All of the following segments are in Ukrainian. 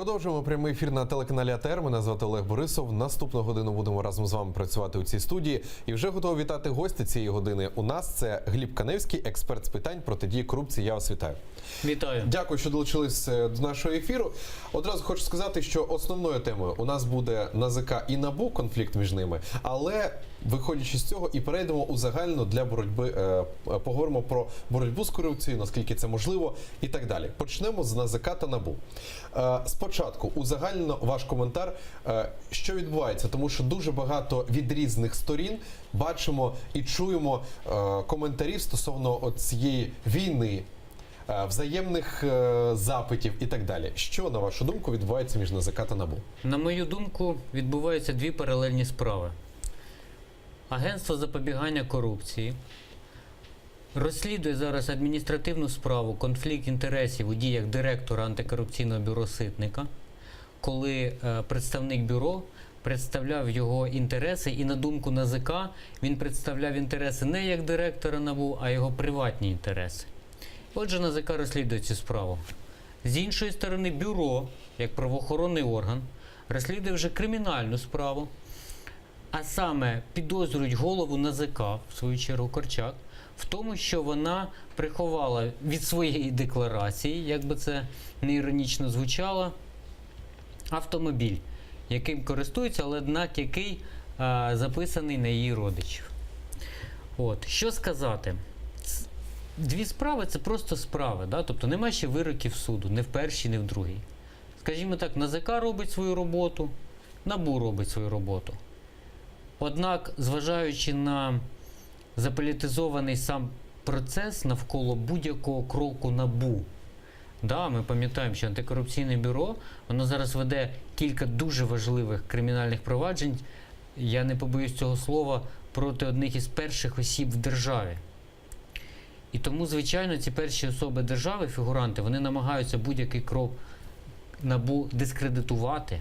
Продовжуємо прямий ефір на телеканалі АТR. Мене звати Олег Борисов. Наступну годину будемо разом з вами працювати у цій студії. І вже готові вітати гостя цієї години. У нас це Гліб Каневський, експерт з питань протидії корупції. Я вас вітаю. Вітаю. Дякую, що долучились до нашого ефіру. Одразу хочу сказати, що основною темою у нас буде НАЗК і НАБУ, конфлікт між ними. Але, виходячи з цього, і перейдемо у загальну для боротьби, поговоримо про боротьбу з корупцією, наскільки це можливо і так далі. Почнемо з НАЗК та НАБУ. Спочатку, узагальнено ваш коментар, що відбувається, тому що дуже багато від різних сторін бачимо і чуємо коментарів стосовно цієї війни, взаємних запитів і так далі. Що, на вашу думку, відбувається між НАЗК та НАБУ? На мою думку, відбуваються дві паралельні справи. Агентство запобігання корупції розслідує зараз адміністративну справу «Конфлікт інтересів у діях директора антикорупційного бюро Ситника», коли представник бюро представляв його інтереси, і на думку НАЗК він представляв інтереси не як директора НАБУ, а його приватні інтереси. Отже, НАЗК розслідує цю справу. З іншої сторони, бюро, як правоохоронний орган, розслідує вже кримінальну справу, а саме підозрюють голову НАЗК, в свою чергу Корчак, в тому, що вона приховала від своєї декларації, як би це не іронічно звучало, автомобіль, яким користується, але однак який записаний на її родичів. От. Що сказати? Дві справи – це просто справи, да? Тобто немає ще вироків суду, не в першій, не в другій. Скажімо так, НАЗК робить свою роботу, НАБУ робить свою роботу. Однак, зважаючи на заполітизований сам процес навколо будь-якого кроку НАБУ, да, ми пам'ятаємо, що антикорупційне бюро, воно зараз веде кілька дуже важливих кримінальних проваджень, я не побоюсь цього слова, проти одних із перших осіб в державі. І тому, звичайно, ці перші особи держави, фігуранти, вони намагаються будь-який крок НАБУ дискредитувати,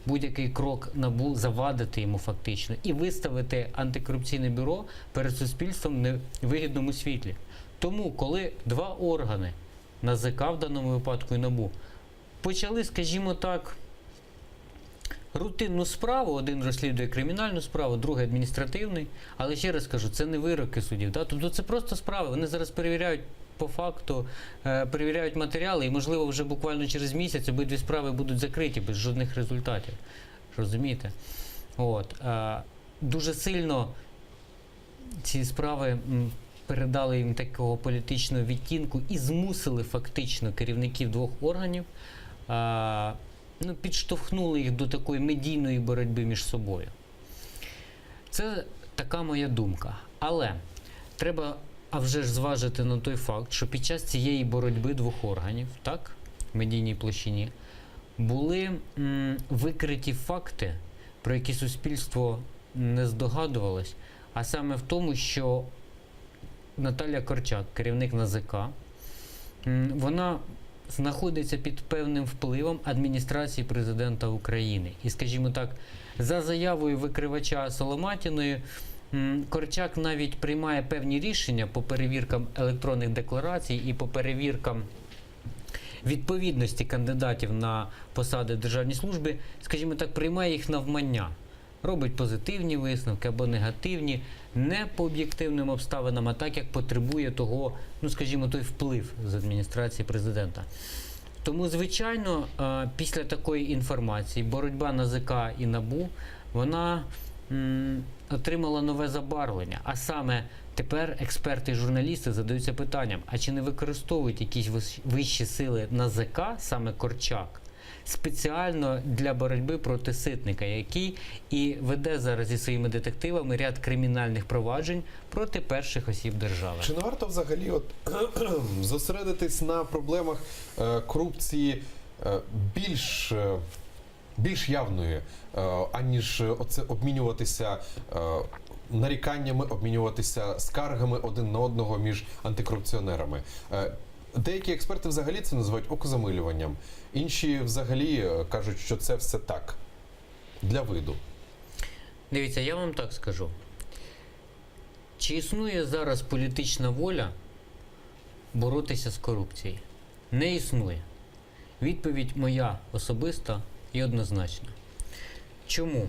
будь-який крок НАБУ завадити йому фактично і виставити антикорупційне бюро перед суспільством в невигідному світлі. Тому, коли два органи, НАЗК в даному випадку і НАБУ, почали, скажімо так, рутинну справу, один розслідує кримінальну справу, другий адміністративний, але ще раз кажу, це не вироки суддів, да? Тобто це просто справи, вони зараз перевіряють по факту, перевіряють матеріали і, можливо, вже буквально через місяць обидві справи будуть закриті без жодних результатів. Розумієте? От. Дуже сильно ці справи передали їм такого політичного відтінку і змусили фактично керівників двох органів, підштовхнули їх до такої медійної боротьби між собою. Це така моя думка. Але треба, а вже ж зважити на той факт, що під час цієї боротьби двох органів, так, в медійній площині, були викриті факти, про які суспільство не здогадувалось, а саме в тому, що Наталя Корчак, керівник НАЗК, вона знаходиться під певним впливом адміністрації президента України. І, скажімо так, за заявою викривача Соломатіної, Корчак навіть приймає певні рішення по перевіркам електронних декларацій і по перевіркам відповідності кандидатів на посади в державній службі, скажімо так, приймає їх навмання. Робить позитивні висновки або негативні, не по об'єктивним обставинам, а так, як потребує того, скажімо, той вплив з адміністрації президента. Тому, звичайно, після такої інформації боротьба НАЗК і НАБУ, вона отримала нове забарвлення. А саме тепер експерти і журналісти задаються питанням, а чи не використовують якісь вищі сили НАЗК, саме Корчак, спеціально для боротьби проти Ситника, який і веде зараз зі своїми детективами ряд кримінальних проваджень проти перших осіб держави. Чи не варто взагалі зосередитись на проблемах корупції більш явної, аніж обмінюватися наріканнями, обмінюватися скаргами один на одного між антикорупціонерами? Деякі експерти взагалі це називають окозамилюванням. Інші взагалі кажуть, що це все так, для виду. Дивіться, я вам так скажу. Чи існує зараз політична воля боротися з корупцією? Не існує. Відповідь моя особиста і однозначна. Чому?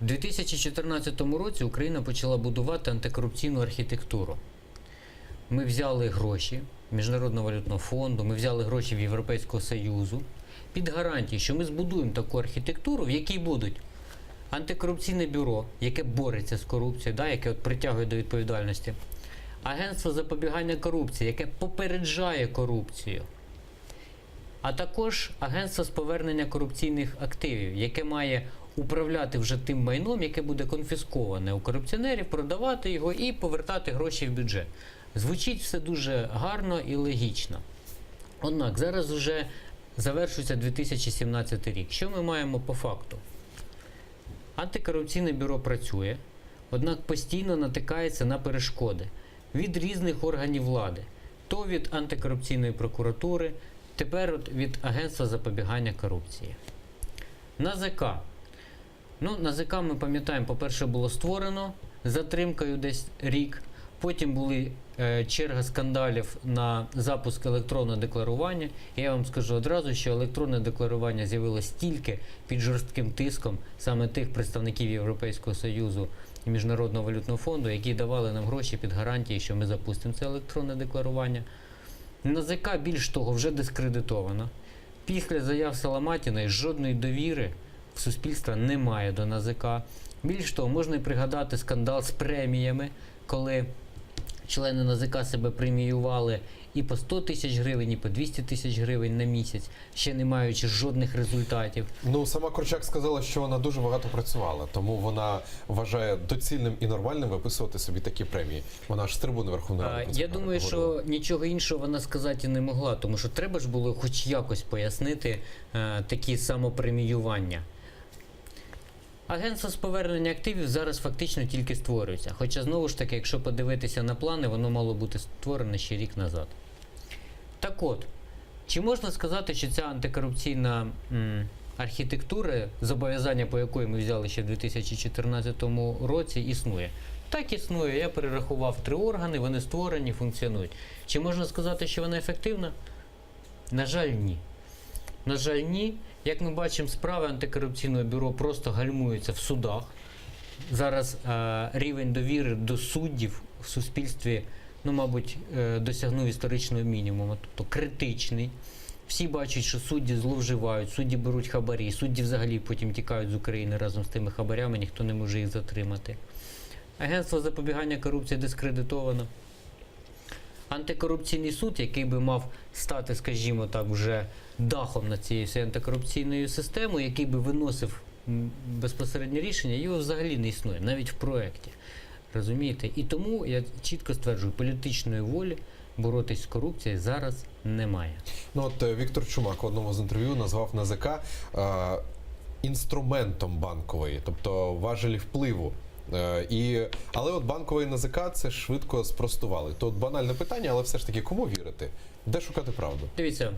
У 2014 році Україна почала будувати антикорупційну архітектуру. Ми взяли гроші Міжнародного валютного фонду, ми взяли гроші в Європейського Союзу під гарантії, що ми збудуємо таку архітектуру, в якій будуть антикорупційне бюро, яке бореться з корупцією, яке притягує до відповідальності, агентство запобігання корупції, яке попереджає корупцію, а також агентство з повернення корупційних активів, яке має управляти вже тим майном, яке буде конфісковане у корупціонерів, продавати його і повертати гроші в бюджет. Звучить все дуже гарно і логічно. Однак зараз вже завершується 2017 рік. Що ми маємо по факту? Антикорупційне бюро працює, однак постійно натикається на перешкоди від різних органів влади. То від антикорупційної прокуратури, тепер от від Агентства запобігання корупції. НАЗК. НАЗК, ми пам'ятаємо, по-перше, було створено з затримкою десь рік. Потім були черга скандалів на запуск електронного декларування. І я вам скажу одразу, що електронне декларування з'явилось тільки під жорстким тиском саме тих представників Європейського Союзу і Міжнародного валютного фонду, які давали нам гроші під гарантії, що ми запустимо це електронне декларування. НАЗК, більш того, вже дискредитовано. Після заяв Соломатіної жодної довіри в суспільства немає до НАЗК. Більш того, можна і пригадати скандал з преміями, коли члени НАЗК себе преміювали і по 100 тисяч гривень, і по 200 тисяч гривень на місяць, ще не маючи жодних результатів. Сама Корчак сказала, що вона дуже багато працювала, тому вона вважає доцільним і нормальним виписувати собі такі премії. Вона ж з трибуни Верховної Ради. Я думаю, що нічого іншого вона сказати і не могла, тому що треба ж було хоч якось пояснити такі самопреміювання. Агентство з повернення активів зараз фактично тільки створюється. Хоча, знову ж таки, якщо подивитися на плани, воно мало бути створене ще рік назад. Так от, чи можна сказати, що ця антикорупційна архітектура, зобов'язання по якої ми взяли ще в 2014 році, існує? Так існує. Я перерахував 3 органи, вони створені, функціонують. Чи можна сказати, що вона ефективна? На жаль, ні. На жаль, ні. Як ми бачимо, справи антикорупційного бюро просто гальмуються в судах. Зараз рівень довіри до суддів в суспільстві, мабуть, досягнув історичного мінімуму, тобто критичний. Всі бачать, що судді зловживають, судді беруть хабарі, судді взагалі потім тікають з України разом з тими хабарями, ніхто не може їх затримати. Агентство запобігання корупції дискредитовано. Антикорупційний суд, який би мав стати, скажімо так, вже дахом над цією антикорупційною системою, який би виносив безпосереднє рішення, його взагалі не існує, навіть в проєкті. Розумієте? І тому я чітко стверджую, політичної волі боротись з корупцією зараз немає. Віктор Чумак в одному з інтерв'ю назвав НАЗК інструментом банкової, тобто важелі впливу. Але от банковий НАЗК це швидко спростували. То банальне питання, але все ж таки, кому вірити? Де шукати правду? Дивіться,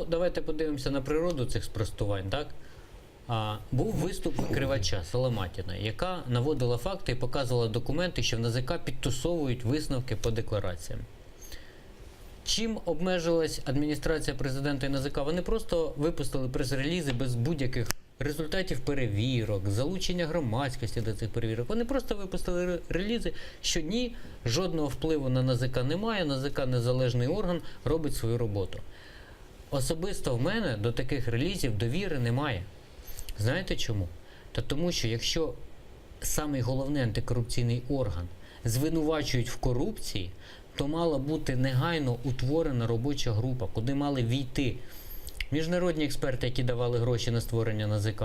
давайте подивимося на природу цих спростувань, так? Був виступ викривача Соломатіної, яка наводила факти і показувала документи, що в НАЗК підтасовують висновки по деклараціям. Чим обмежилась адміністрація президента і НАЗК? Вони просто випустили прес-релізи без будь-яких результатів перевірок, залучення громадськості до цих перевірок. Вони просто випустили релізи, що ні, жодного впливу на НАЗК немає, НАЗК незалежний орган, робить свою роботу. Особисто в мене до таких релізів довіри немає. Знаєте чому? Тому що якщо самий головний антикорупційний орган звинувачують в корупції, то мала бути негайно утворена робоча група, куди мали війти міжнародні експерти, які давали гроші на створення НАЗК,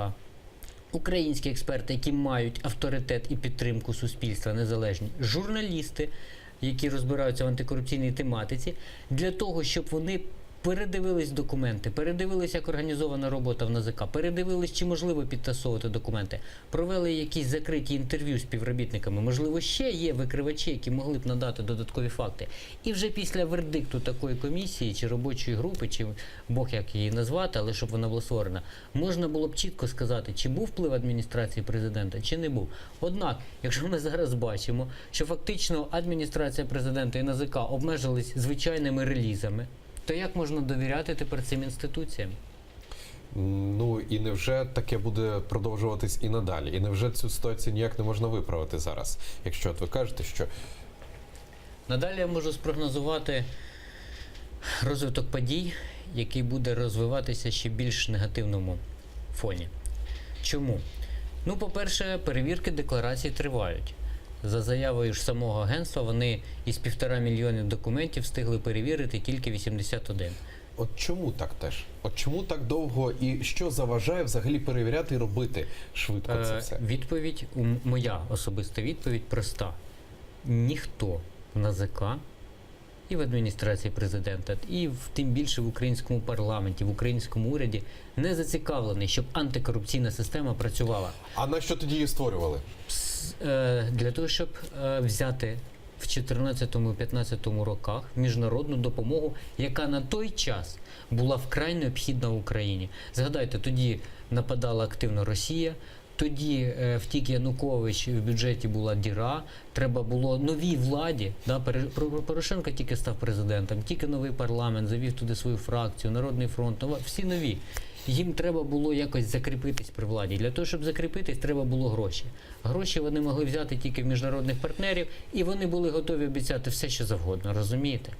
українські експерти, які мають авторитет і підтримку суспільства, незалежні, журналісти, які розбираються в антикорупційній тематиці, для того, щоб вони передивились документи, передивились, як організована робота в НАЗК, передивились, чи можливо підтасовувати документи, провели якісь закриті інтерв'ю з співробітниками, можливо, ще є викривачі, які могли б надати додаткові факти. І вже після вердикту такої комісії, чи робочої групи, чи Бог як її назвати, але щоб вона була створена, можна було б чітко сказати, чи був вплив адміністрації президента, чи не був. Однак, якщо ми зараз бачимо, що фактично адміністрація президента і НАЗК обмежились звичайними релізами, То як можна довіряти тепер цим інституціям? Ну і невже таке буде продовжуватись і надалі? І невже цю ситуацію ніяк не можна виправити зараз? Якщо от ви кажете, що Надалі я можу спрогнозувати розвиток подій, який буде розвиватися ще більш негативному фоні. Чому? Ну, по-перше, перевірки декларацій тривають. За заявою ж самого агентства, вони із 1,5 мільйона документів встигли перевірити тільки 81. от чому так теж? От чому так довго і що заважає взагалі перевіряти і робити швидко це все? Моя особиста відповідь проста. Ніхто в НАЗК і в адміністрації президента, і тим більше в українському парламенті, в українському уряді не зацікавлений, щоб антикорупційна система працювала. А на що тоді її створювали? Для того, щоб взяти в 2014-2015 роках міжнародну допомогу, яка на той час була вкрай необхідна в Україні. Згадайте, тоді нападала активно Росія, тоді втік Янукович, в бюджеті була діра, треба було новій владі, Порошенко тільки став президентом, тільки новий парламент, завів туди свою фракцію, Народний фронт, всі нові. Їм треба було якось закріпитись при владі. Для того, щоб закріпитись, треба було гроші. Гроші вони могли взяти тільки в міжнародних партнерів, і вони були готові обіцяти все, що завгодно, розумієте?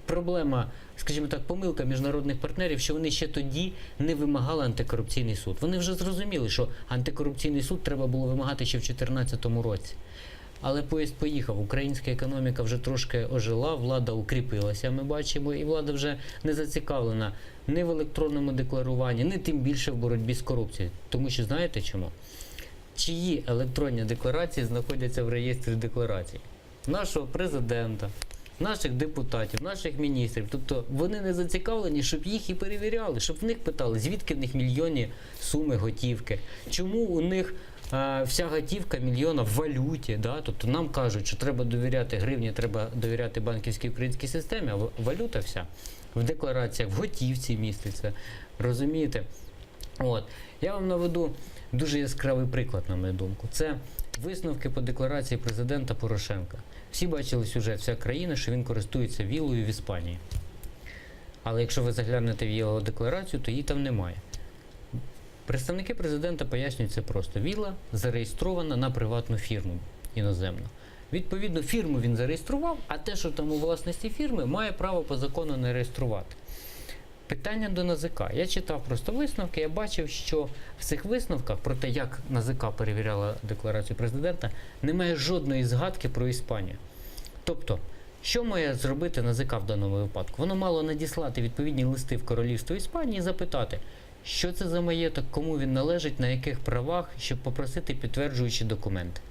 Проблема, скажімо так, помилка міжнародних партнерів, що вони ще тоді не вимагали антикорупційний суд. Вони вже зрозуміли, що антикорупційний суд треба було вимагати ще в 2014 році. Але поїзд поїхав, українська економіка вже трошки ожила, влада укріпилася, ми бачимо, і влада вже не зацікавлена ні в електронному декларуванні, ні тим більше в боротьбі з корупцією. Тому що знаєте чому? Чиї електронні декларації знаходяться в реєстрі декларацій? Нашого президента, наших депутатів, наших міністрів. Тобто вони не зацікавлені, щоб їх і перевіряли, щоб в них питали, звідки в них мільйонні суми готівки, чому у них вся готівка мільйона в валюті. Да? Тобто нам кажуть, що треба довіряти гривні, треба довіряти банківській українській системі, а валюта вся в деклараціях, в готівці міститься. Розумієте? От. Я вам наведу дуже яскравий приклад, на мою думку. Це висновки по декларації президента Порошенка. Всі бачили сюжет, вся країна, що він користується віллою в Іспанії. Але якщо ви заглянете в його декларацію, то її там немає. Представники президента пояснюють це просто. Вілла зареєстрована на приватну фірму іноземну. Відповідно, фірму він зареєстрував, а те, що там у власності фірми, має право по закону не реєструвати. Питання до НАЗК. Я читав просто висновки, я бачив, що в цих висновках про те, як НАЗК перевіряла декларацію президента, немає жодної згадки про Іспанію. Тобто, що має зробити НАЗК в даному випадку? Воно мало надіслати відповідні листи в Королівство Іспанії і запитати, що це за маєток, кому він належить, на яких правах, щоб попросити підтверджуючі документи.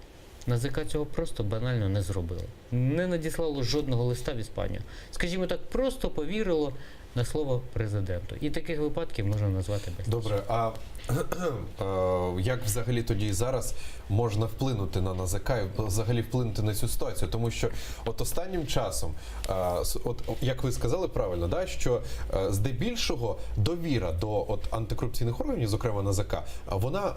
НАЗК цього просто банально не зробило. Не надіслало жодного листа в Іспанію. Скажімо так, просто повірило на слово президенту. І таких випадків можна назвати безліч. Добре, а як взагалі тоді зараз можна вплинути на НАЗК і взагалі вплинути на цю ситуацію? Тому що от останнім часом, от як ви сказали правильно, да, що здебільшого довіра до антикорупційних органів, зокрема НАЗК, вона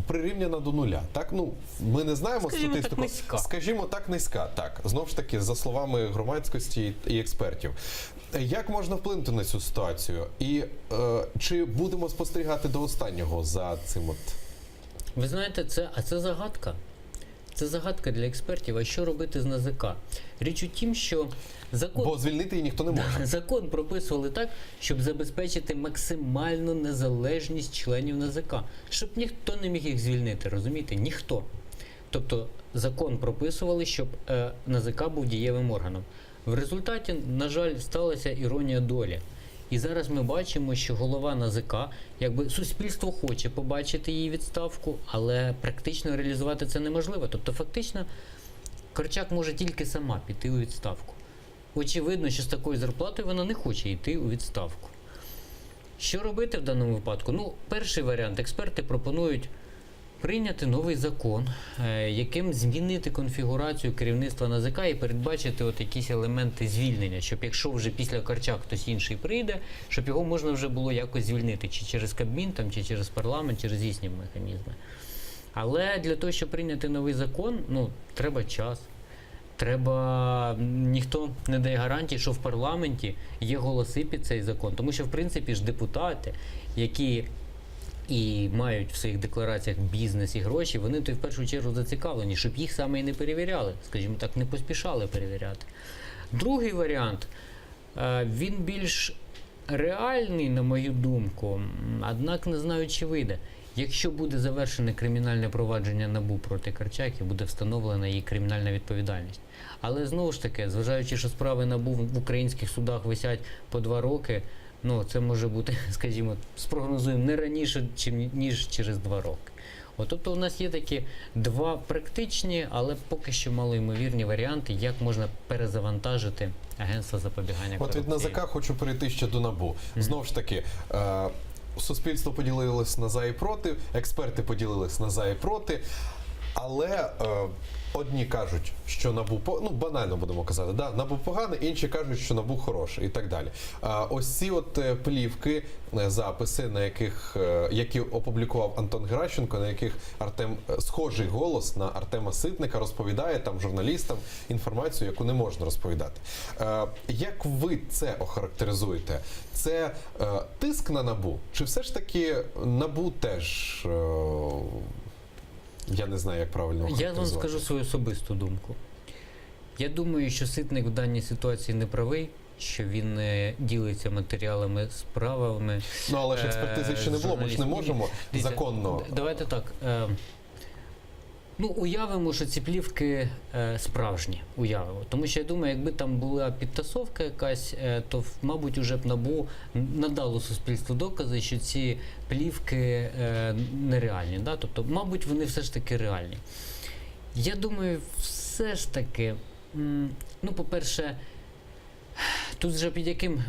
прирівняна до нуля. Так, ну ми не знаємо Скажімо статистику. так, низька. Скажімо так, низька. Так, знову ж таки, за словами громадськості і експертів. Як можна вплинути на цю ситуацію? І чи будемо спостерігати до останнього за цим от? Ви знаєте, це загадка. Це загадка для експертів. А що робити з НАЗК? Річ у тім, що Бо звільнити її ніхто не може. закон прописували так, щоб забезпечити максимальну незалежність членів НАЗК. Щоб ніхто не міг їх звільнити, розумієте? Ніхто. Тобто закон прописували, щоб НАЗК був дієвим органом. В результаті, на жаль, сталася іронія долі. І зараз ми бачимо, що голова НАЗК, якби суспільство хоче побачити її відставку, але практично реалізувати це неможливо. Тобто фактично Корчак може тільки сама піти у відставку. Очевидно, що з такою зарплатою вона не хоче йти у відставку. Що робити в даному випадку? Ну, перший варіант. Експерти пропонують прийняти новий закон, яким змінити конфігурацію керівництва НАЗК і передбачити от якісь елементи звільнення, щоб якщо вже після Корчак хтось інший прийде, щоб його можна вже було якось звільнити, чи через Кабмін, там, чи через парламент, через різні механізми. Але для того, щоб прийняти новий закон, ну, треба час. ніхто не дає гарантії, що в парламенті є голоси під цей закон. Тому що, в принципі, ж депутати, які і мають в своїх деклараціях бізнес і гроші, вони то в першу чергу зацікавлені, щоб їх саме і не перевіряли, скажімо так, не поспішали перевіряти. Другий варіант, він більш реальний, на мою думку, однак не знаю, чи вийде. Якщо буде завершене кримінальне провадження НАБУ проти Корчаки, буде встановлена її кримінальна відповідальність. Але знову ж таки, зважаючи, що справи НАБУ в українських судах висять по 2 роки, ну, це може бути, скажімо, спрогнозуємо не раніше, ніж через 2 роки. Тобто у нас є такі 2 практичні, але поки що малоймовірні варіанти, як можна перезавантажити агентство запобігання корупції. От від НАЗК хочу перейти ще до НАБУ. Знову ж таки, суспільство поділилось на за і проти, експерти поділились на за і проти, але одні кажуть, що НАБУ, ну банально будемо казати, да, НАБУ погане, інші кажуть, що НАБУ хороше і так далі. Ось ці от плівки, записи, на яких, які опублікував Антон Геращенко, на яких схожий голос на Артема Ситника розповідає там журналістам інформацію, яку не можна розповідати. Як ви це охарактеризуєте? Це тиск на НАБУ? Чи все ж таки НАБУ теж... Я не знаю, як правильно охарактеризувати. Я вам скажу свою особисту думку. Я думаю, що Ситник в даній ситуації не правий, що він не ділиться матеріалами, справами. Ну, але ж експертизи ще не було, ми ж не можемо законно... Давайте так. Ну, уявимо, що ці плівки справжні. Уявимо. Тому що я думаю, якби там була підтасовка якась, то, мабуть, уже б НАБУ надало суспільству докази, що ці плівки нереальні. Да? Тобто, мабуть, вони все ж таки реальні. Я думаю, все ж таки, ну, по-перше, тут вже під яким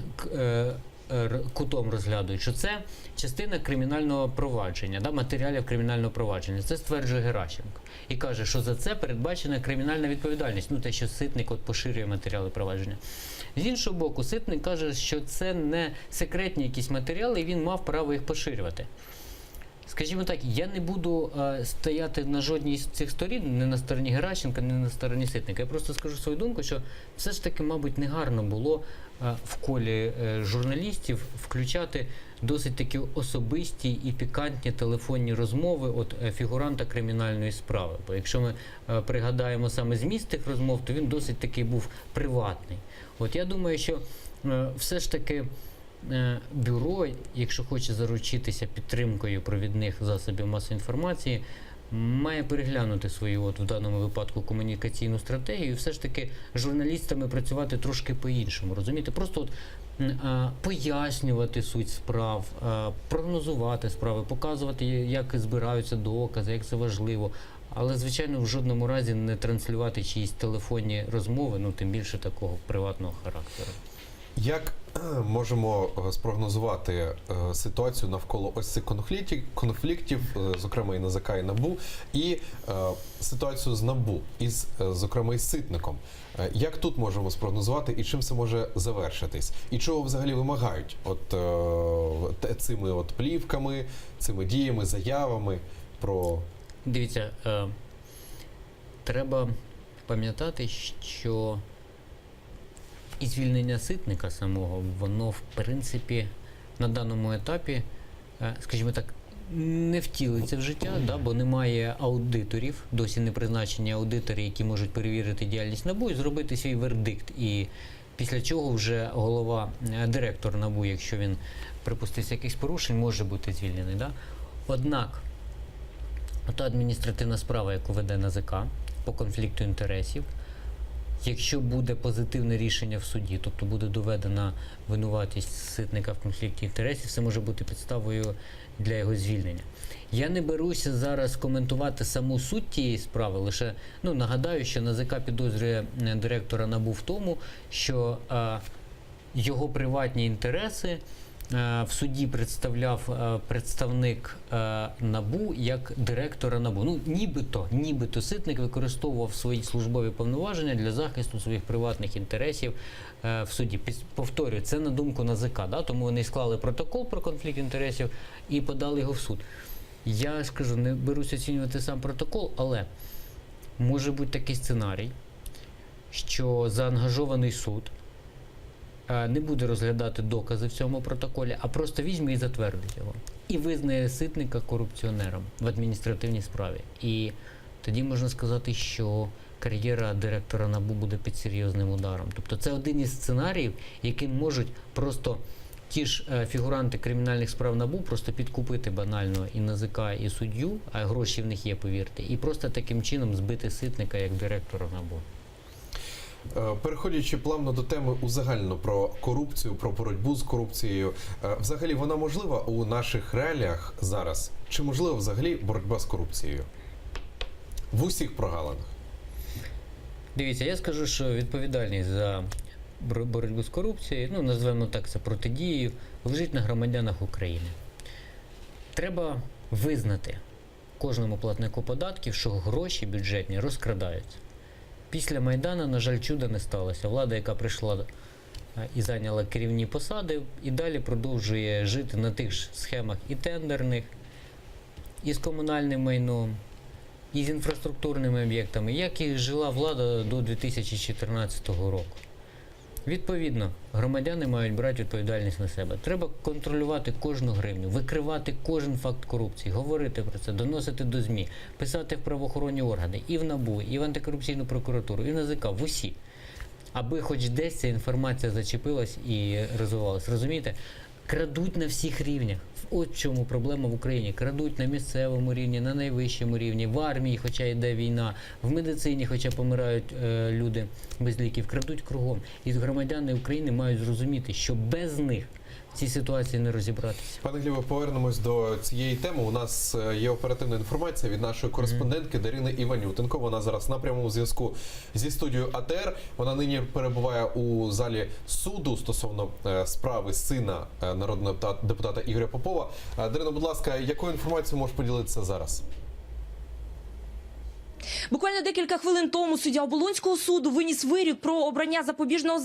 кутом розглядують, що це частина кримінального провадження, да, матеріалів кримінального провадження. Це стверджує Геращенко. І каже, що за це передбачена кримінальна відповідальність. Ну, те, що Ситник поширює матеріали провадження. З іншого боку, Ситник каже, що це не секретні якісь матеріали, і він мав право їх поширювати. Скажімо так, я не буду стояти на жодній з цих сторін, не на стороні Геращенка, не на стороні Ситника. Я просто скажу свою думку, що все ж таки, мабуть, негарно було в колі журналістів включати досить такі особисті і пікантні телефонні розмови от фігуранта кримінальної справи. Бо якщо ми пригадаємо саме зміст тих розмов, то він досить таки був приватний. От я думаю, що все ж таки бюро, якщо хоче заручитися підтримкою провідних засобів масової інформації, має переглянути свою, от в даному випадку, комунікаційну стратегію і все ж таки журналістами працювати трошки по-іншому, розумієте? Просто от пояснювати суть справ, прогнозувати справи, показувати, як збираються докази, як це важливо. Але, звичайно, в жодному разі не транслювати чиїсь телефонні розмови, ну, тим більше такого приватного характеру. Як можемо спрогнозувати ситуацію навколо ось цих конфліктів, зокрема і НАЗК, і НАБУ, і ситуацію з НАБУ, зокрема із Ситником? Як тут можемо спрогнозувати і чим це може завершитись? І чого взагалі вимагають цими плівками, цими діями, заявами про... Дивіться, треба пам'ятати, що і звільнення Ситника самого, воно, в принципі, на даному етапі, скажімо так, не втілиться в життя, да, бо немає аудиторів, досі не призначені аудитори, які можуть перевірити діяльність НАБУ і зробити свій вердикт. І після чого вже директор НАБУ, якщо він припустився якихось порушень, може бути звільнений. Да? Однак, та адміністративна справа, яку веде НАЗК по конфлікту інтересів, якщо буде позитивне рішення в суді, тобто буде доведена винуватість Ситника в конфлікті інтересів, це може бути підставою для його звільнення. Я не беруся зараз коментувати саму суть тієї справи, лише нагадаю, що НАЗК підозрює директора НАБУ в тому, що його приватні інтереси в суді представляв представник НАБУ як директора НАБУ. Нібито Ситник використовував свої службові повноваження для захисту своїх приватних інтересів в суді. Повторюю, це на думку НАЗК, да? Тому вони склали протокол про конфлікт інтересів і подали його в суд. Я ж кажу, не берусь оцінювати сам протокол, але може бути такий сценарій, що заангажований суд не буде розглядати докази в цьому протоколі, а просто візьме і затвердить його. І визнає Ситника корупціонером в адміністративній справі. І тоді можна сказати, що кар'єра директора НАБУ буде під серйозним ударом. Тобто це один із сценаріїв, яким можуть просто ті ж фігуранти кримінальних справ НАБУ просто підкупити банально і НАЗК, і суддю, а гроші в них є, повірте, і просто таким чином збити Ситника як директора НАБУ. Переходячи плавно до теми узагальнено про корупцію, про боротьбу з корупцією, взагалі вона можлива у наших реаліях зараз? Чи можлива взагалі боротьба з корупцією? В усіх прогалинах. Дивіться, я скажу, що відповідальність за боротьбу з корупцією, ну, назвемо так це протидією, лежить на громадянах України. Треба визнати кожному платнику податків, що гроші бюджетні розкрадаються. Після Майдану, на жаль, чуда не сталося. Влада, яка прийшла і зайняла керівні посади, і далі продовжує жити на тих ж схемах і тендерних, і з комунальним майном, і з інфраструктурними об'єктами, як і жила влада до 2014 року. Відповідно, громадяни мають брати відповідальність на себе. Треба контролювати кожну гривню, викривати кожен факт корупції, говорити про це, доносити до ЗМІ, писати в правоохоронні органи, і в НАБУ, і в антикорупційну прокуратуру, і в НАЗК, в усі. Аби хоч десь ця інформація зачепилась і розвивалась. Розумієте? Крадуть на всіх рівнях. От в чому проблема в Україні. Крадуть на місцевому рівні, на найвищому рівні, в армії, хоча йде війна, в медицині, хоча помирають люди без ліків. Крадуть кругом. І громадяни України мають зрозуміти, що без них в цій ситуації не розібратися. Пане Глібе, повернемось до цієї теми. У нас є оперативна інформація від нашої кореспондентки Дарини Іванютенко. Вона зараз на прямому зв'язку зі студією АТР. Вона нині перебуває у залі суду стосовно справи сина народного депутата Ігоря Попова. Дарина, будь ласка, якою інформацією можеш поділитися зараз? Буквально декілька хвилин тому суддя Оболонського суду виніс вирок про обрання запобіжного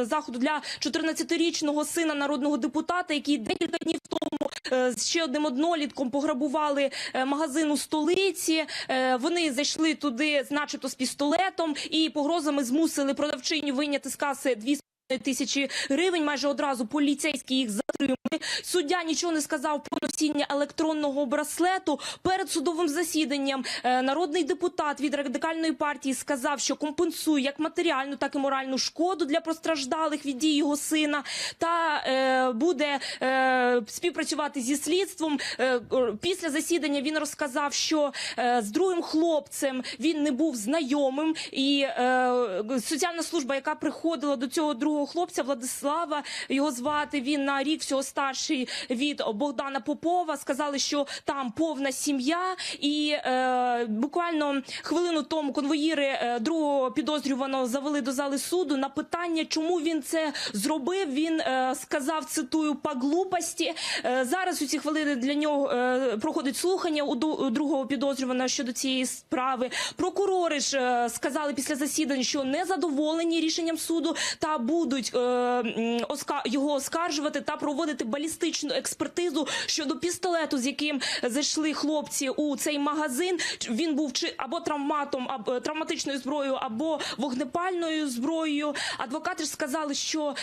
заходу для 14-річного сина народного депутата, який декілька днів тому з ще одним однолітком пограбували магазин у столиці. Вони зайшли туди, начебто, з пістолетом і погрозами змусили продавчиню вийняти з каси 2,5 тисячі гривень. Майже одразу поліцейські їх затримали. Суддя нічого не сказав про носіння електронного браслету. Перед судовим засіданням народний депутат від Радикальної партії сказав, що компенсує як матеріальну, так і моральну шкоду для постраждалих від дій його сина та буде співпрацювати зі слідством. Після засідання він розказав, що з другим хлопцем він не був знайомим, і соціальна служба, яка приходила до цього другого хлопця, Владислава його звати, він на рік всього старший від Богдана Попова, сказали, що там повна сім'я, і буквально хвилину тому конвоїри другого підозрюваного завели до зали суду. На питання, чому він це зробив, він сказав, цитую, «по глупості». Зараз у ці хвилини для нього проходить слухання у другого підозрюваного щодо цієї справи. Прокурори ж сказали після засідання, що не задоволені рішенням суду та будуть його оскаржувати та проводити балістичну експертизу щодо пістолету, з яким зайшли хлопці у цей магазин. Він був чи або травматичною зброєю, або вогнепальною зброєю. Адвокати ж сказали, що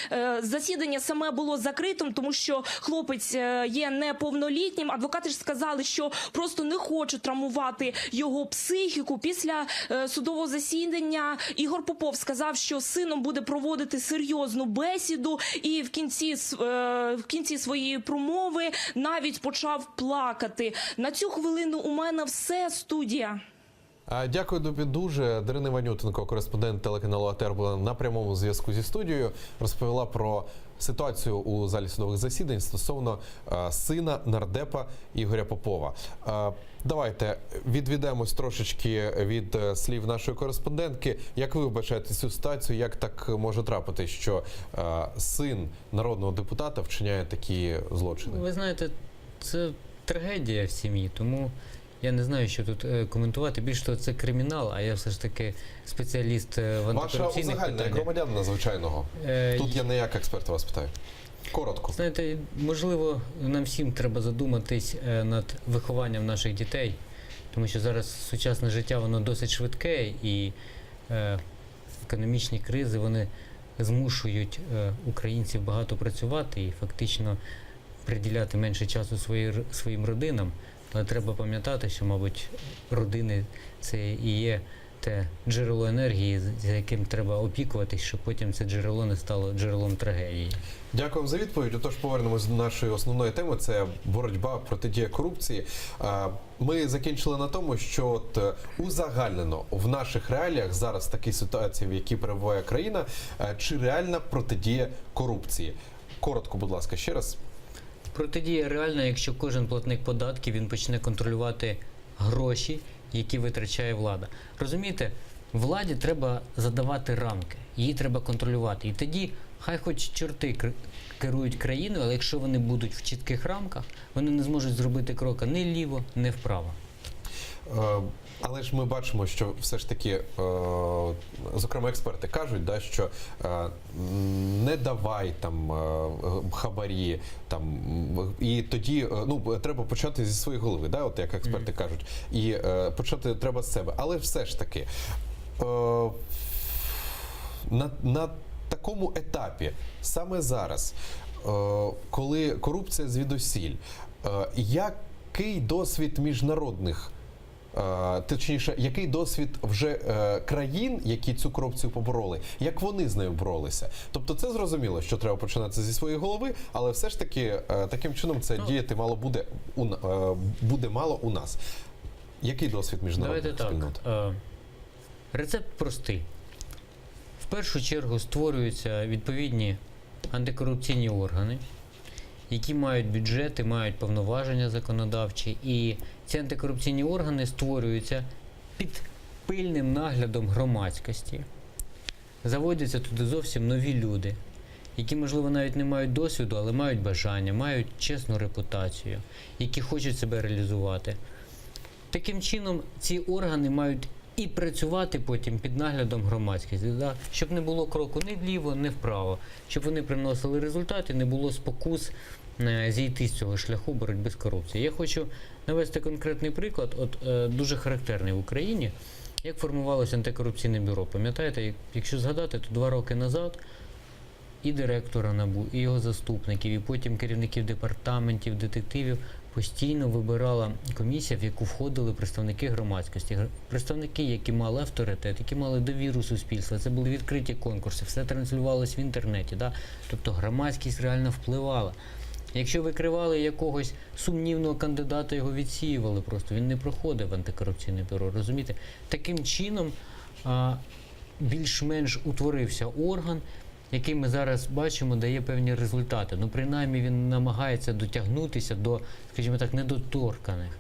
засідання саме було закритим, тому що хлопець є неповнолітнім. Адвокати ж сказали, що просто не хочуть травмувати його психіку. Після судового засідання Ігор Попов сказав, що з сином буде проводити серйозну бесіду, і в кінці своєї промови навіть почав плакати. На цю хвилину у мене все. Студія. Дякую тобі дуже. Дарина Іванютенко, кореспондент телеканалу АТР, була на прямому зв'язку зі студією. Розповіла про ситуацію у залі судових засідань стосовно сина нардепа Ігоря Попова. Давайте відведемось трошечки від слів нашої кореспондентки. Як ви вбачаєте цю ситуацію? Як так може трапити, що син народного депутата вчиняє такі злочини? Ви знаєте, це трагедія в сім'ї, тому я не знаю, що тут коментувати. Більше того, це кримінал, а я все ж таки спеціаліст в антикорупційних Ваша узагальна, як громадянина звичайного. Тут я не як експерт вас питаю. Коротко. Знаєте, можливо, нам всім треба задуматись над вихованням наших дітей, тому що зараз сучасне життя, воно досить швидке, і економічні кризи, вони змушують українців багато працювати і фактично приділяти менше часу своїм родинам. Але треба пам'ятати, що, мабуть, родини – це і є те джерело енергії, за яким треба опікуватись, щоб потім це джерело не стало джерелом трагедії. Дякуємо за відповідь. Отож, повернемось до нашої основної теми. Це боротьба, протидія корупції. Ми закінчили на тому, що от узагальнено в наших реаліях зараз такі ситуації, в якій перебуває країна, чи реальна протидія корупції? Коротко, будь ласка, ще раз. Протидія реальна, якщо кожен платник податків він почне контролювати гроші, які витрачає влада. Розумієте, владі треба задавати рамки, її треба контролювати. І тоді хай хоч чорти керують країною, але якщо вони будуть в чітких рамках, вони не зможуть зробити крока ні вліво, ні вправо. Але ж ми бачимо, що все ж таки, зокрема, експерти кажуть, да, що не давай там хабарі, там, і тоді треба почати зі своєї голови, да, от як експерти кажуть, і почати треба з себе. Але все ж таки, на такому етапі, саме зараз, коли корупція звідусіль, який досвід міжнародних, точніше, який досвід вже країн, які цю корупцію побороли, як вони з нею боролися? Тобто це зрозуміло, що треба починати зі своєї голови, але все ж таки таким чином це діяти буде мало у нас. Який досвід міжнародних спільнот? Давайте так. Рецепт простий. В першу чергу створюються відповідні антикорупційні органи, які мають бюджети, мають повноваження законодавчі, і ці антикорупційні органи створюються під пильним наглядом громадськості. Заводяться туди зовсім нові люди, які, можливо, навіть не мають досвіду, але мають бажання, мають чесну репутацію, які хочуть себе реалізувати. Таким чином, ці органи мають і працювати потім під наглядом громадськості, да? Щоб не було кроку ні вліво, ні вправо, щоб вони приносили результати, не було спокус зійти з цього шляху боротьби з корупцією. Я хочу навести конкретний приклад, дуже характерний в Україні, як формувалося антикорупційне бюро. Пам'ятаєте, якщо згадати, то 2 роки назад і директора НАБУ, і його заступників, і потім керівників департаментів, детективів постійно вибирала комісія, в яку входили представники громадськості. Представники, які мали авторитет, які мали довіру суспільства. Це були відкриті конкурси, все транслювалось в інтернеті. Да? Тобто громадськість реально впливала. Якщо викривали якогось сумнівного кандидата, його відсіювали просто. Він не проходив в антикорупційне бюро, розумієте? Таким чином більш-менш утворився орган, який ми зараз бачимо, дає певні результати. Ну, принаймні, він намагається дотягнутися до, скажімо так, недоторканих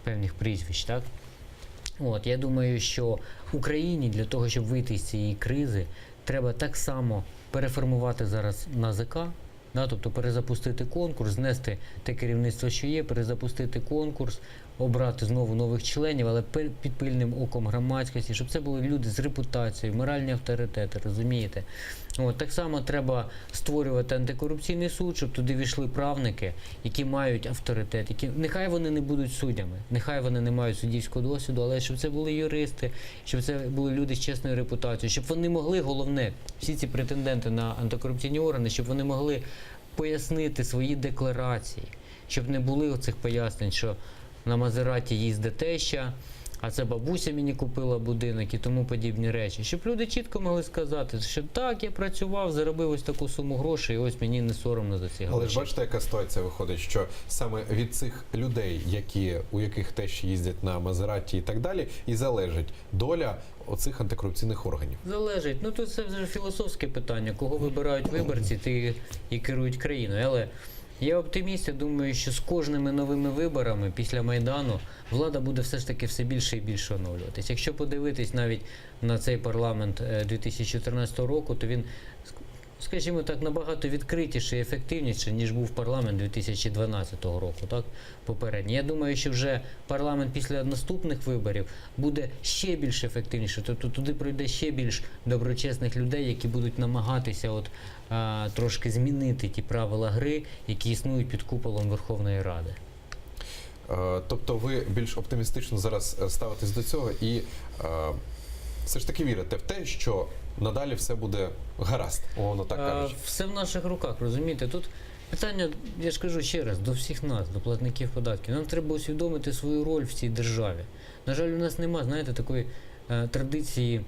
певних прізвищ, так? Я думаю, що Україні для того, щоб вийти з цієї кризи, треба так само переформувати зараз НАЗК, да, тобто перезапустити конкурс, знести те керівництво, що є, перезапустити конкурс, обрати знову нових членів, але під пильним оком громадськості, щоб це були люди з репутацією, моральні авторитети, розумієте? Так само треба створювати антикорупційний суд, щоб туди війшли правники, які мають авторитет, нехай вони не будуть суддями, нехай вони не мають суддівського досвіду, але щоб це були юристи, щоб це були люди з чесною репутацією, щоб вони могли, головне, всі ці претенденти на антикорупційні органи, щоб вони могли пояснити свої декларації, щоб не були оцих пояснень, що на Мазераті їздить теща, а це бабуся мені купила будинок і тому подібні речі. Щоб люди чітко могли сказати, що так, я працював, заробив ось таку суму грошей, і ось мені не соромно за ці гроші. Але ж бачите, яка ситуація виходить, що саме від цих людей, у яких тещі їздять на Мазераті і так далі, і залежить доля оцих антикорупційних органів. Залежить. Тут це вже філософське питання. Кого вибирають виборці, ті і керують країною. Але я оптиміст, я думаю, що з кожними новими виборами після Майдану влада буде все ж таки все більше і більше оновлюватись. Якщо подивитись навіть на цей парламент 2014 року, то він, скажімо так, набагато відкритіший і ефективніший, ніж був парламент 2012 року, так, попередній. Я думаю, що вже парламент після наступних виборів буде ще більш ефективніший, тобто туди пройде ще більш доброчесних людей, які будуть намагатися трошки змінити ті правила гри, які існують під куполом Верховної Ради. Тобто ви більш оптимістично зараз ставитесь до цього і все ж таки вірите в те, що надалі все буде гаразд, умовно так кажучи. Все в наших руках, розумієте? Тут питання, я ж кажу ще раз, до всіх нас, до платників податків. Нам треба усвідомити свою роль в цій державі. На жаль, у нас нема, знаєте, такої традиції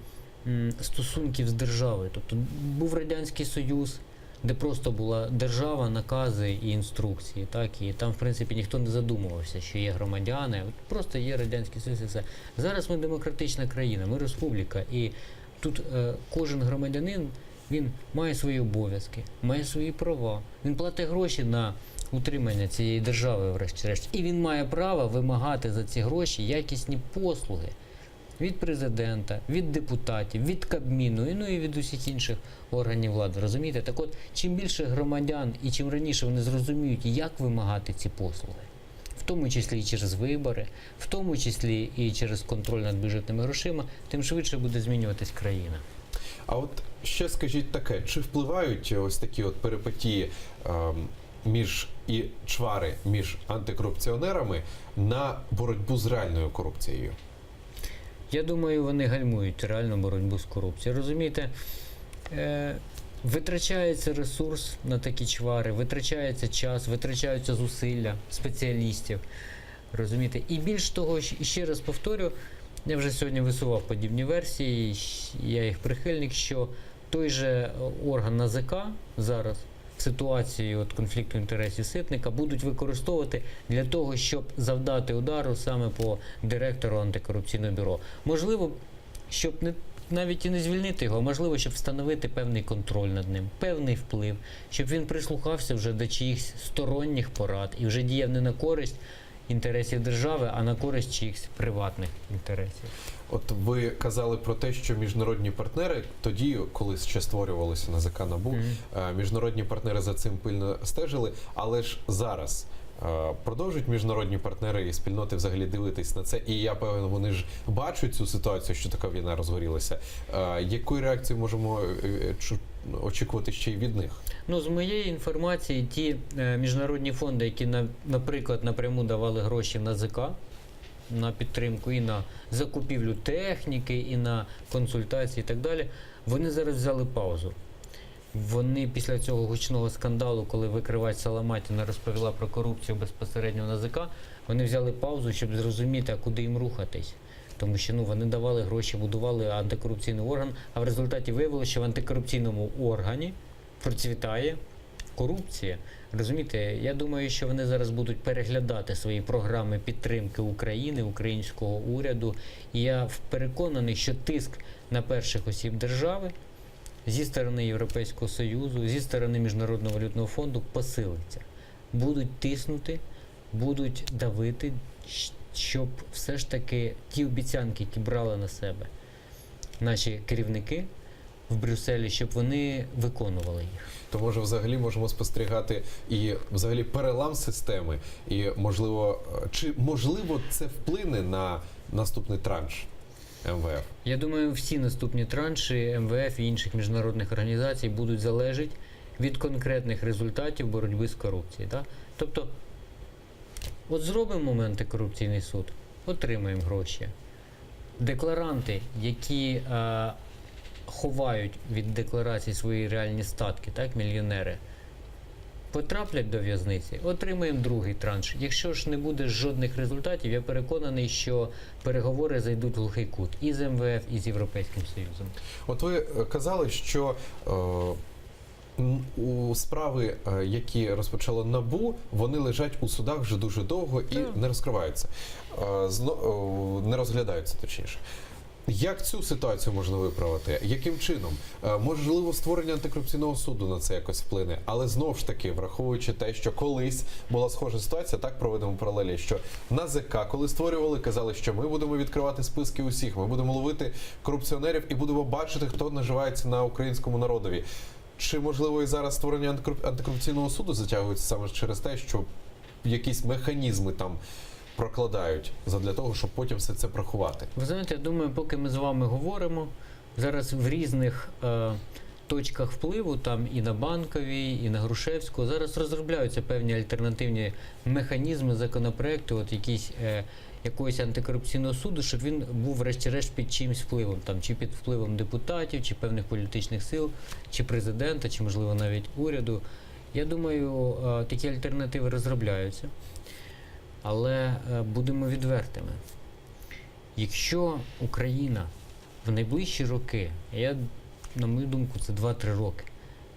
стосунків з державою. Тобто був Радянський Союз, де просто була держава, накази і інструкції. Так? І там, в принципі, ніхто не задумувався, що є громадяни, просто є Радянський Союз і все. Зараз ми демократична країна, ми республіка, і тут кожен громадянин, він має свої обов'язки, має свої права. Він платить гроші на утримання цієї держави, врешті-решт. І він має право вимагати за ці гроші якісні послуги від президента, від депутатів, від Кабміну, ну і від усіх інших органів влади. Розумієте? Так от, чим більше громадян і чим раніше вони зрозуміють, як вимагати ці послуги, в тому числі і через вибори, в тому числі і через контроль над бюджетними грошима, тим швидше буде змінюватись країна. А от ще скажіть таке, чи впливають ось такі от перипетії і чвари між антикорупціонерами на боротьбу з реальною корупцією? Я думаю, вони гальмують реальну боротьбу з корупцією. Розумієте, витрачається ресурс на такі чвари, витрачається час, витрачаються зусилля спеціалістів. Розумієте? І більш того, ще раз повторю, я вже сьогодні висував подібні версії, я їх прихильник, що той же орган НАЗК зараз в ситуації конфлікту інтересів Ситника будуть використовувати для того, щоб завдати удару саме по директору антикорупційного бюро. Можливо, щоб навіть і не звільнити його, а можливо, щоб встановити певний контроль над ним, певний вплив, щоб він прислухався вже до чиїхсь сторонніх порад і вже діяв не на користь інтересів держави, а на користь чиїхсь приватних інтересів. От ви казали про те, що міжнародні партнери, тоді, коли ще створювалося НАЗК НАБУ, міжнародні партнери за цим пильно стежили, але ж зараз продовжують міжнародні партнери і спільноти взагалі дивитись на це, і я певен, вони ж бачать цю ситуацію, що така війна розгорілася. Якої реакції можемо очікувати ще й від них? Ну, з моєї інформації, ті міжнародні фонди, які, наприклад, напряму давали гроші НАЗК на підтримку і на закупівлю техніки, і на консультації і так далі, вони зараз взяли паузу. Вони після цього гучного скандалу, коли викривач Саламатіна розповіла про корупцію безпосередньо в НАЗК, вони взяли паузу, щоб зрозуміти, а куди їм рухатись. Тому що вони давали гроші, будували антикорупційний орган, а в результаті виявилося, що в антикорупційному органі процвітає корупція. Розумієте, я думаю, що вони зараз будуть переглядати свої програми підтримки України, українського уряду. І я переконаний, що тиск на перших осіб держави зі сторони Європейського Союзу, зі сторони Міжнародного валютного фонду посилиться. Будуть тиснути, будуть давити, щоб все ж таки ті обіцянки, які брали на себе наші керівники в Брюсселі, щоб вони виконували їх. То може взагалі можемо спостерігати і взагалі перелам системи, і можливо це вплине на наступний транш МВФ? Я думаю, всі наступні транші МВФ і інших міжнародних організацій будуть залежати від конкретних результатів боротьби з корупцією. Так? Тобто, от зробимо антикорупційний суд, отримаємо гроші. Декларанти, які ховають від декларацій свої реальні статки, так, мільйонери, потраплять до в'язниці, отримаємо другий транш. Якщо ж не буде жодних результатів, я переконаний, що переговори зайдуть в глухий кут і з МВФ, і з Європейським Союзом. От ви казали, що у справи, які розпочало НАБУ, вони лежать у судах вже дуже довго і не розкриваються. Не розглядаються, точніше. Як цю ситуацію можна виправити? Яким чином? Можливо, створення антикорупційного суду на це якось вплине. Але знову ж таки, враховуючи те, що колись була схожа ситуація, так проведемо паралелі, що НАЗК, коли створювали, казали, що ми будемо відкривати списки усіх, ми будемо ловити корупціонерів і будемо бачити, хто наживається на українському народові. Чи, можливо, і зараз створення антикорупційного суду затягується саме через те, що якісь механізми там прокладають задля того, щоб потім все це прахувати? Ви знаєте, я думаю, поки ми з вами говоримо, зараз в різних точках впливу, там і на Банковій, і на Грушевського, зараз розробляються певні альтернативні механізми, законопроекти, от якісь якогось антикорупційного суду, щоб він був врешті-решт під чимсь впливом, там, чи під впливом депутатів, чи певних політичних сил, чи президента, чи, можливо, навіть уряду. Я думаю, такі альтернативи розробляються. Але будемо відвертими. Якщо Україна в найближчі роки, на мою думку, це 2-3 роки,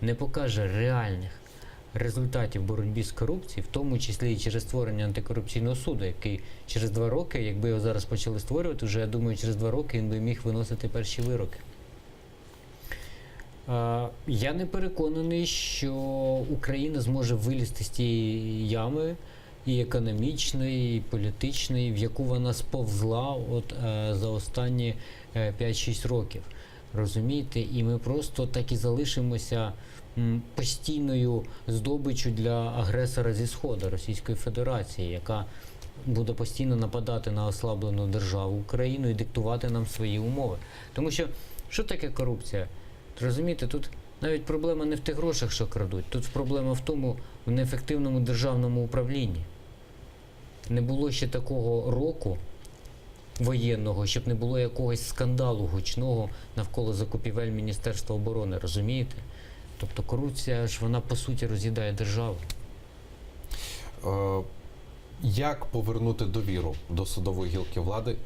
не покаже реальних результатів боротьби з корупцією, в тому числі і через створення антикорупційного суду, який через 2 роки, якби його зараз почали створювати, вже, я думаю, через 2 роки він би міг виносити перші вироки. Я не переконаний, що Україна зможе вилізти з тієї ями і економічної, і політичної, в яку вона сповзла за останні 5-6 років. Розумієте? І ми просто так і залишимося постійною здобиччю для агресора зі Сходу, Російської Федерації, яка буде постійно нападати на ослаблену державу Україну і диктувати нам свої умови. Тому що таке корупція? Розумієте, тут навіть проблема не в тих грошах, що крадуть. Тут проблема в тому, в неефективному державному управлінні. Не було ще такого року воєнного, щоб не було якогось скандалу гучного навколо закупівель Міністерства оборони, розумієте? Тобто корупція ж вона по суті роз'їдає державу. Як повернути довіру до судової гілки влади,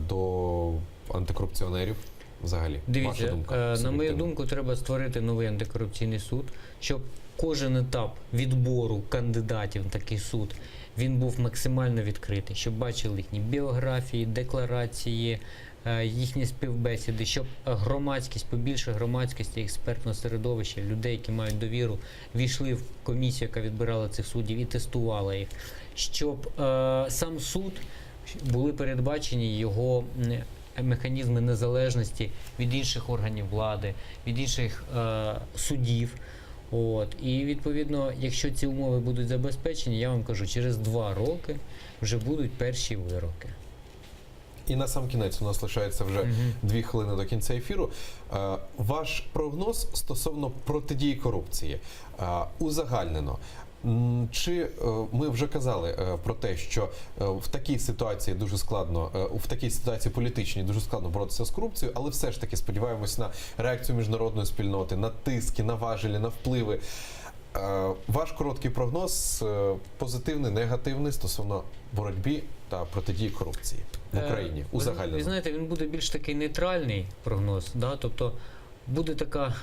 до антикорупціонерів взагалі? Дивіться, Ваша думка, на мою думку, треба створити новий антикорупційний суд, щоб кожен етап відбору кандидатів на такий суд, він був максимально відкритий, щоб бачили їхні біографії, декларації, їхні співбесіди, щоб громадськість, побільше громадськості, експертного середовища, людей, які мають довіру, війшли в комісію, яка відбирала цих суддів і тестувала їх, щоб сам суд, були передбачені його механізми незалежності від інших органів влади, від інших судів. І, відповідно, якщо ці умови будуть забезпечені, я вам кажу, через 2 роки вже будуть перші вироки. І на сам кінець, у нас лишається вже 2 хвилини до кінця ефіру. Ваш прогноз стосовно протидії корупції узагальнено. Чи ми вже казали про те, що в такій ситуації дуже складно, в такій ситуації політичній дуже складно боротися з корупцією, але все ж таки сподіваємось на реакцію міжнародної спільноти, на тиски, на важелі, на впливи. Ваш короткий прогноз позитивний, негативний стосовно боротьби та протидії корупції в Україні узагальнено? Ви знаєте, він буде більш такий нейтральний прогноз, да? Тобто буде така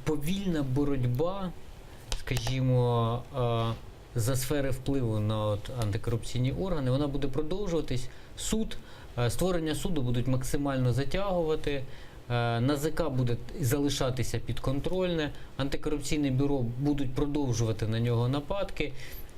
повільна боротьба, скажімо, за сфери впливу на антикорупційні органи, вона буде продовжуватись. Створення суду будуть максимально затягувати, НАЗК буде залишатися підконтрольне, антикорупційне бюро будуть продовжувати на нього нападки.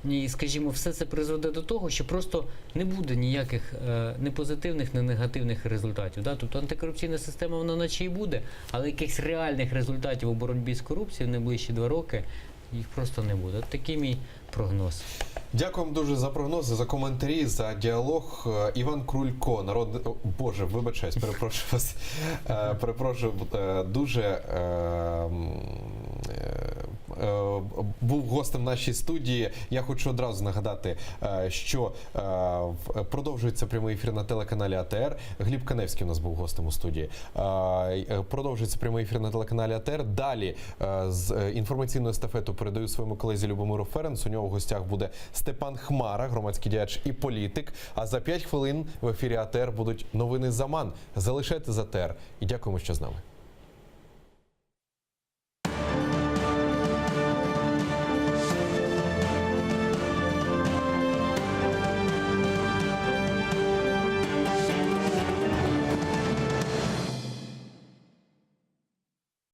І, скажімо, все це призведе до того, що просто не буде ніяких ні позитивних, ні негативних результатів. Да? Тобто антикорупційна система, вона наче і буде, але якихось реальних результатів у боротьбі з корупцією в найближчі 2 роки їх просто не буде. От такий мій прогноз. Дякую вам дуже за прогнози, за коментарі, за діалог. Іван Крулько, Боже, вибачаюсь, перепрошую вас. Перепрошую, дуже був гостем нашій студії. Я хочу одразу нагадати, що продовжується прямий ефір на телеканалі АТР. Гліб Каневський у нас був гостем у студії. Продовжується прямий ефір на телеканалі АТР. Далі з інформаційною естафету передаю своєму колезі Любомиру Ференцу. У нього в гостях буде Степан Хмара, громадський діяч і політик. А за 5 хвилин в ефірі АТР будуть новини з Аман. Залишайте з АТР і дякуємо, що з нами.